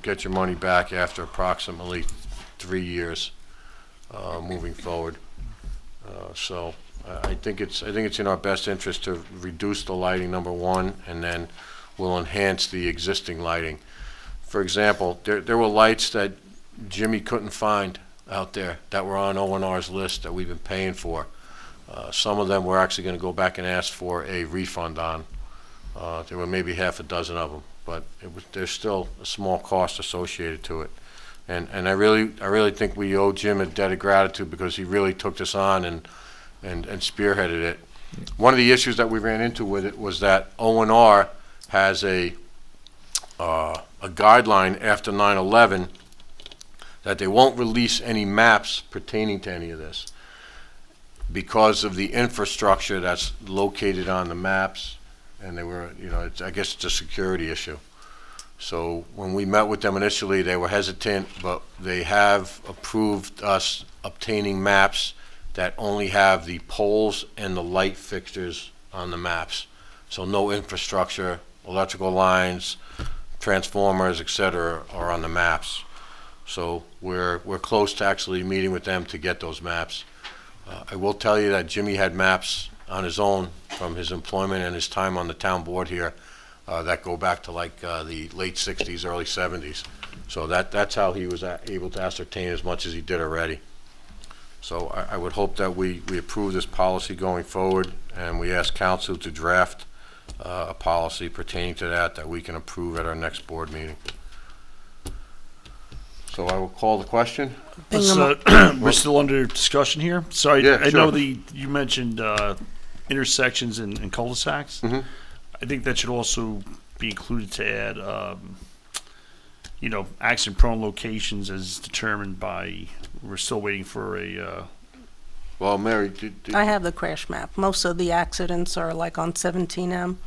get your money back after approximately 3 years moving forward. So I think it's in our best interest to reduce the lighting, number one, and then we'll enhance the existing lighting. For example, there were lights that Jimmy couldn't find out there that were on O&R's list that we've been paying for. Some of them we're actually going to go back and ask for a refund on. There were maybe half a dozen of them, but there's still a small cost associated to it. And I really think we owe Jim a debt of gratitude, because he really took this on and spearheaded it. One of the issues that we ran into with it was that O&R has a guideline after 9/11 that they won't release any maps pertaining to any of this because of the infrastructure that's located on the maps, and they were, I guess it's a security issue. So when we met with them initially, they were hesitant, but they have approved us obtaining maps that only have the poles and the light fixtures on the maps. So no infrastructure, electrical lines, transformers, etc. are on the maps. So we're close to actually meeting with them to get those maps. I will tell you that Jimmy had maps on his own from his employment and his time on the town board here that go back to like the late 60s, early 70s. So that's how he was able to ascertain as much as he did already. So I would hope that we approve this policy going forward, and we ask council to draft a policy pertaining to that we can approve at our next board meeting. So I will call the question. We're still under discussion here. Sorry, Yeah, I know sure. you mentioned intersections and cul-de-sacs. Mhm. I think that should also be included to add, accident-prone locations as determined by. We're still waiting for a. Well, Mary, I have the crash map. Most of the accidents are like on 17M.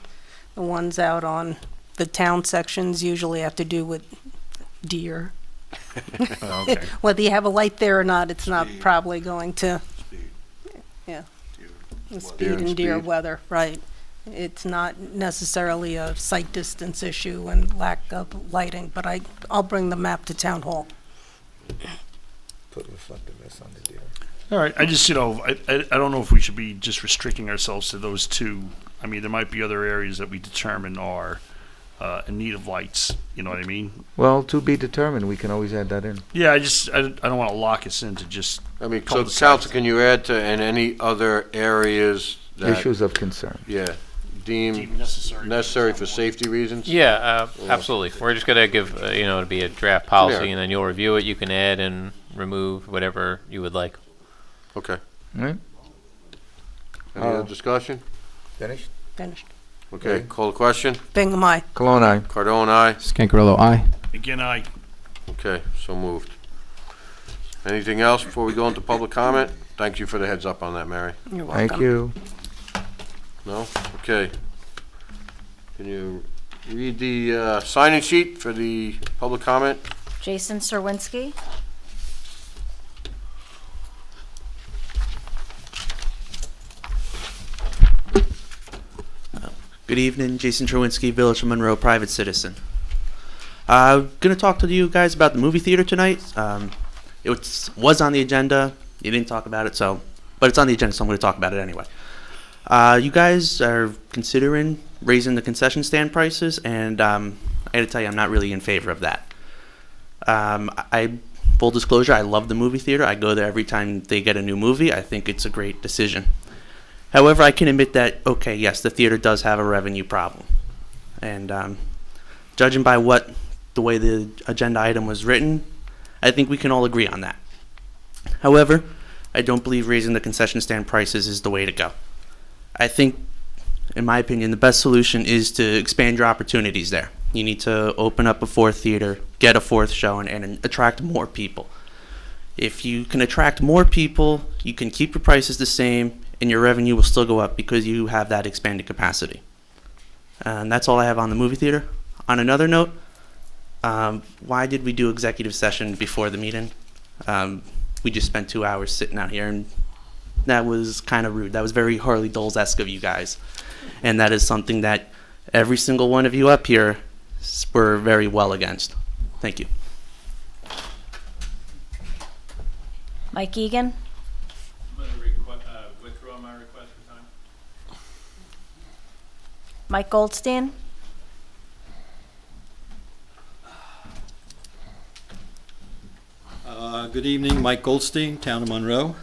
The ones out on the town sections usually have to do with deer. Okay. Whether you have a light there or not, it's not Speed. probably going to, Speed. yeah. Deer. The Weather. speed and and deer speed. weather, right. It's not necessarily a sight distance issue and lack of lighting, but I'll bring the map to town hall. Put reflectiveness on the deer. All right. I just, I don't know if we should be just restricting ourselves to those two. I mean, there might be other areas that we determine are in need of lights. You know what I mean? Well, to be determined, we can always add that in. Yeah. I don't want to lock us into just. I mean, so Cul-de-sacs. council, can you add to, and any other areas that, Issues of concern. yeah, deemed necessary. necessary for safety reasons? Yeah, absolutely. We're just gonna give, it'll be a draft policy, Yeah. and then you'll review it. You can add and remove whatever you would like. Okay. Right? Any other discussion? Finished? Finished. Okay, Okay. call the question. Bingham, aye. Cologne, aye. Cardone, aye. Scancarello, aye. Again, Okay, so moved. Anything else before we go into public comment? Thank you for the heads up on that, Mary. You're welcome. Thank you. No? Okay. Can you read the sign-in sheet for the public comment? Jason Serwinski. Good evening, Jason Trowinski, Village of Monroe, private citizen. I'm going to talk to you guys about the movie theater tonight. It was on the agenda. You didn't talk about it, but it's on the agenda, so I'm going to talk about it anyway. You guys are considering raising the concession stand prices, and I got to tell you, I'm not really in favor of that. Full disclosure, I love the movie theater. I go there every time they get a new movie. I think it's a great decision. However, I can admit that, okay, yes, the theater does have a revenue problem. And judging by the way the agenda item was written, I think we can all agree on that. However, I don't believe raising the concession stand prices is the way to go. I think, in my opinion, the best solution is to expand your opportunities there. You need to open up a fourth theater, get a fourth showing, and attract more people. If you can attract more people, you can keep your prices the same, and your revenue will still go up because you have that expanded capacity. And that's all I have on the movie theater. On another note, why did we do executive session before the meeting? We just spent 2 hours sitting out here, and that was kind of rude. That was very Harley Doles-esque of you guys. And that is something that every single one of you up here were very well against. Thank you. Mike Egan. I'm gonna withdraw my request for time. Mike Goldstein. Good evening, Mike Goldstein, Town of Monroe.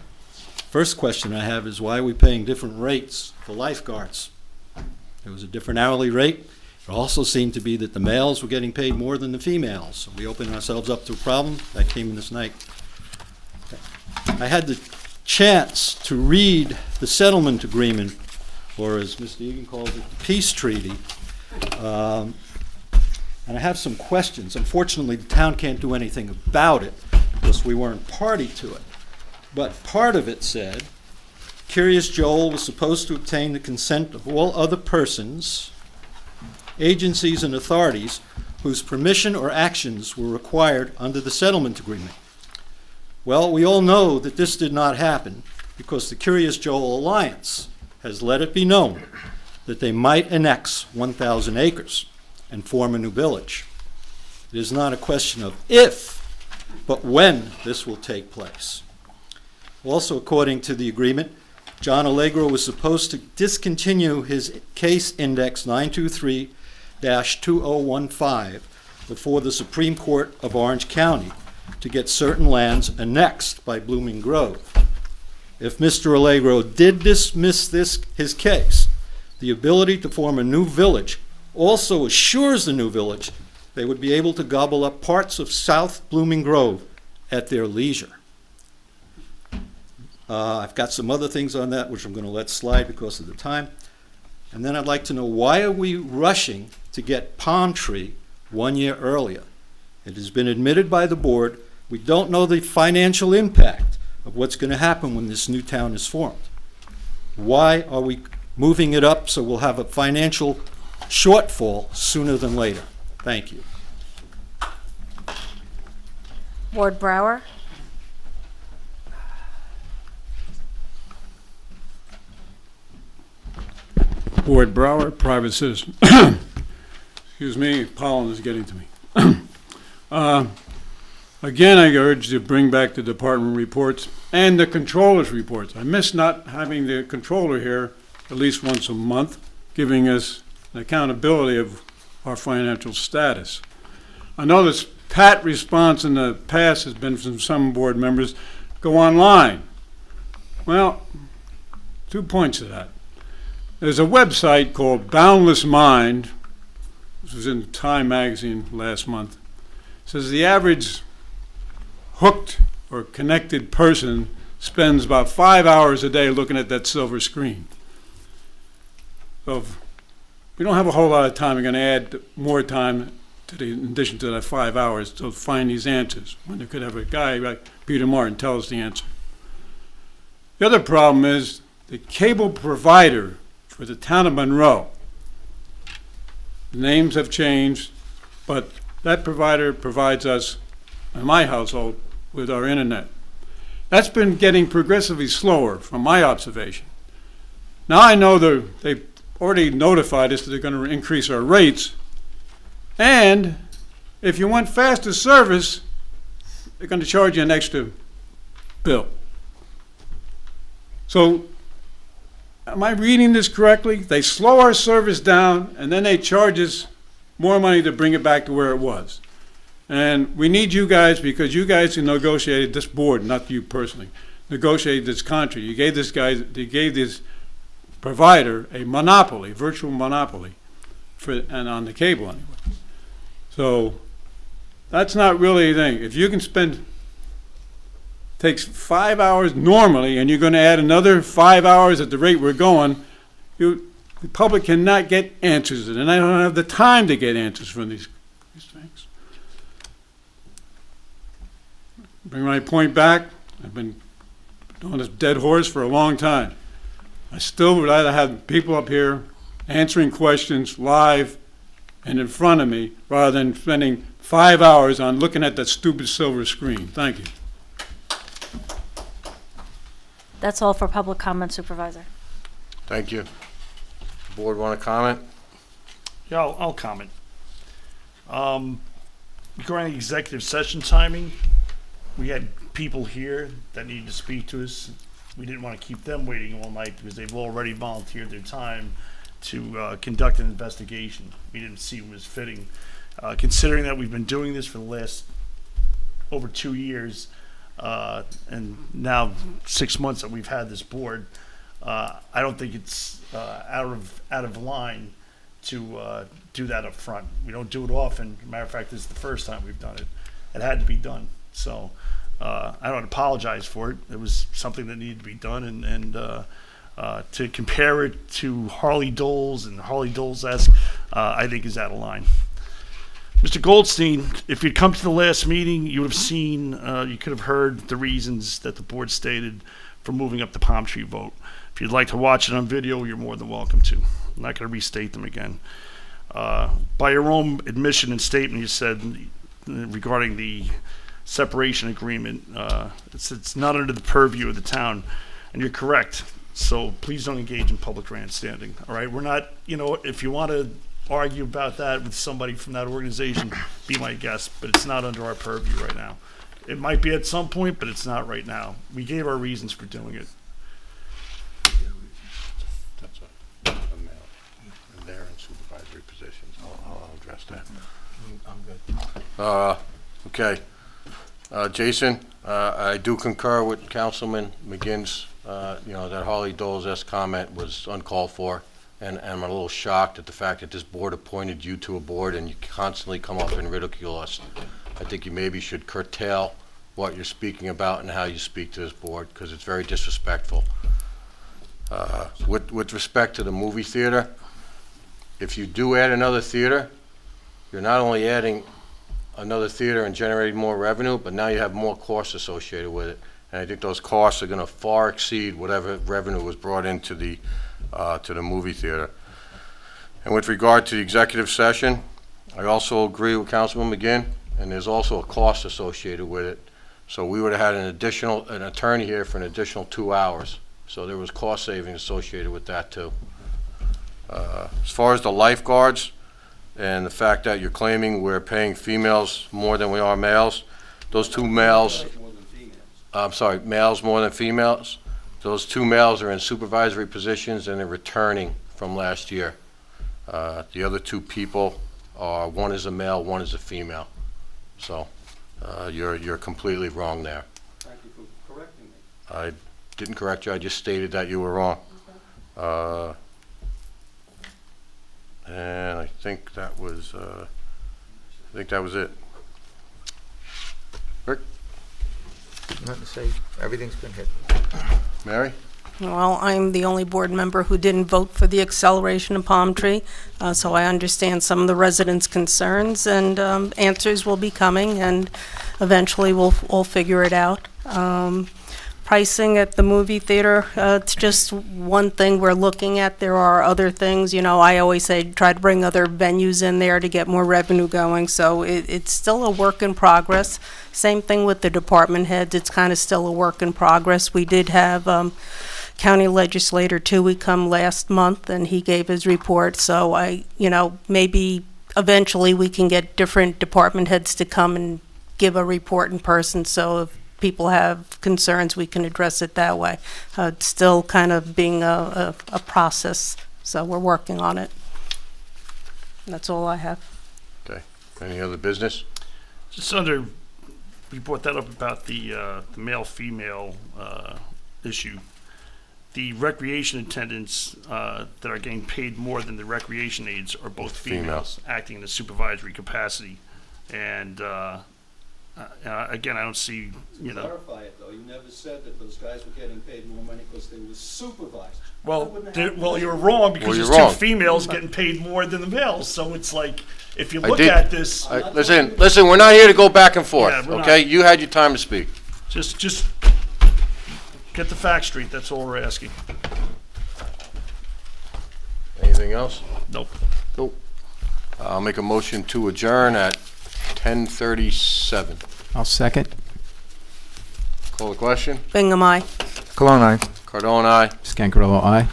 First question I have is why are we paying different rates for lifeguards? There was a different hourly rate. It also seemed to be that the males were getting paid more than the females. So we opened ourselves up to a problem that came in this night. I had the chance to read the settlement agreement, or as Mr. Egan calls it, peace treaty. And I have some questions. Unfortunately, the town can't do anything about it because we weren't party to it. But part of it said, Curious Joel was supposed to obtain the consent of all other persons, agencies, and authorities whose permission or actions were required under the settlement agreement. Well, we all know that this did not happen because the Curious Joel Alliance has let it be known that they might annex 1,000 acres and form a new village. It is not a question of if but when this will take place. Also, according to the agreement, John Allegro was supposed to discontinue his case index 923-2015 before the Supreme Court of Orange County to get certain lands annexed by Blooming Grove. If Mr. Allegro did dismiss his case, the ability to form a new village also assures the new village they would be able to gobble up parts of South Blooming Grove at their leisure. I've got some other things on that which I'm going to let slide because of the time. And then I'd like to know, why are we rushing to get Palm Tree 1 year earlier? It has been admitted by the board, we don't know the financial impact of what's going to happen when this new town is formed. Why are we moving it up so we'll have a financial shortfall sooner than later? Thank you. Ward Brower. Ward Brower, private citizen. Excuse me, pollen is getting to me. Again, I urge you to bring back the department reports and the controller's reports. I miss not having the controller here at least once a month, giving us an accountability of our financial status. I know this pat response in the past has been from some board members, go online. Well, 2 points to that. There's a website called Boundless Mind. This was in Time magazine last month. It says the average hooked or connected person spends about 5 hours a day looking at that silver screen. So if we don't have a whole lot of time, we're going to add more time to the, in addition to that 5 hours to find these answers, when they could have a guy like Peter Martin tell us the answer. The other problem is the cable provider for the town of Monroe. The names have changed, but that provider provides us, in my household, with our internet. That's been getting progressively slower from my observation. Now I know they've already notified us that they're going to increase our rates, and if you want faster service, they're going to charge you an extra bill. So, am I reading this correctly? They slow our service down, and then they charge us more money to bring it back to where it was. And we need you guys, because you guys who negotiated, this board, not you personally, negotiated this contract. You gave this provider a monopoly, virtual monopoly, and on the cable anyway. So that's not really a thing. If you can takes 5 hours normally, and you're going to add another 5 hours at the rate we're going, the public cannot get answers, and I don't have the time to get answers from these things. Bring my point back. I've been on this dead horse for a long time. I still would rather have people up here answering questions live and in front of me, rather than spending 5 hours on looking at that stupid silver screen. Thank you. That's all for public comment, Supervisor. Thank you. Board want to comment? Yeah, I'll comment. Regarding executive session timing, we had people here that needed to speak to us. We didn't want to keep them waiting all night because they've already volunteered their time to conduct an investigation. We didn't see it was fitting. Considering that we've been doing this for the last over 2 years, and now 6 months that we've had this board, I don't think it's out of line to do that up front. We don't do it often. Matter of fact, this is the first time we've done it. It had to be done. So I don't apologize for it. It was something that needed to be done, and to compare it to Harley Dole's and Harley Dole's-esque, I think is out of line. Mr. Goldstein, if you'd come to the last meeting, you would have seen, you could have heard the reasons that the board stated for moving up the Palm Tree vote. If you'd like to watch it on video, you're more than welcome to. I'm not going to restate them again. By your own admission and statement, you said regarding the separation agreement, it's not under the purview of the town, and you're correct. So please don't engage in public grandstanding. All right, we're not, if you want to argue about that with somebody from that organization, be my guest, but it's not under our purview right now. It might be at some point, but it's not right now. We gave our reasons for doing it. That's a male. And they're in supervisory positions. I'll address that. I'm good. Okay. Jason, I do concur with Councilman McGinn's, that Harley Dole's comment was uncalled for. And I'm a little shocked at the fact that this board appointed you to a board and you constantly come up and ridicule us. I think you maybe should curtail what you're speaking about and how you speak to this board, because it's very disrespectful. With respect to the movie theater, if you do add another theater, you're not only adding another theater and generating more revenue, but now you have more costs associated with it. And I think those costs are going to far exceed whatever revenue was brought into the movie theater. And with regard to the executive session, I also agree with Councilman McGinn, and there's also a cost associated with it. So we would have had an attorney here for an additional 2 hours. So there was cost savings associated with that too. As far as the lifeguards and the fact that you're claiming we're paying females more than we are males, those two males, males more than females. Those two males are in supervisory positions and they're returning from last year. The other two people one is a male, one is a female. So you're completely wrong there. Thank you for correcting me. I didn't correct you, I just stated that you were wrong. And I think that was it. Rick? Nothing to say. Everything's been hit. Mary? Well, I'm the only board member who didn't vote for the acceleration of Palm Tree, so I understand some of the residents' concerns, and answers will be coming, and eventually we'll figure it out. Pricing at the movie theater, it's just one thing we're looking at. There are other things, I always say try to bring other venues in there to get more revenue going, so it's still a work in progress. Same thing with the department heads, it's kind of still a work in progress. We did have County Legislator Toohey come last month, and he gave his report, so maybe eventually we can get different department heads to come and give a report in person, so if people have concerns, we can address it that way. It's still kind of being a process, so we're working on it. That's all I have. Okay. Any other business? Just we brought that up about the male-female issue. The recreation attendants that are getting paid more than the recreation aides are both females acting in a supervisory capacity. And again, I don't see, Clarify it, though. You never said that those guys were getting paid more money because they were supervised. Well, you're wrong, because Well, there's you're wrong. two females getting paid more than the males. So it's like, if you I look did- at this, Listen, we're not here to go back and forth, Yeah, we're okay? not. You had your time to speak. just get the facts straight. That's all we're asking. Anything else? Nope. Nope. I'll make a motion to adjourn at 10:37. I'll second. Call the question. Bingham, aye. Cologne, aye. Cardone, aye. Scancarello, aye.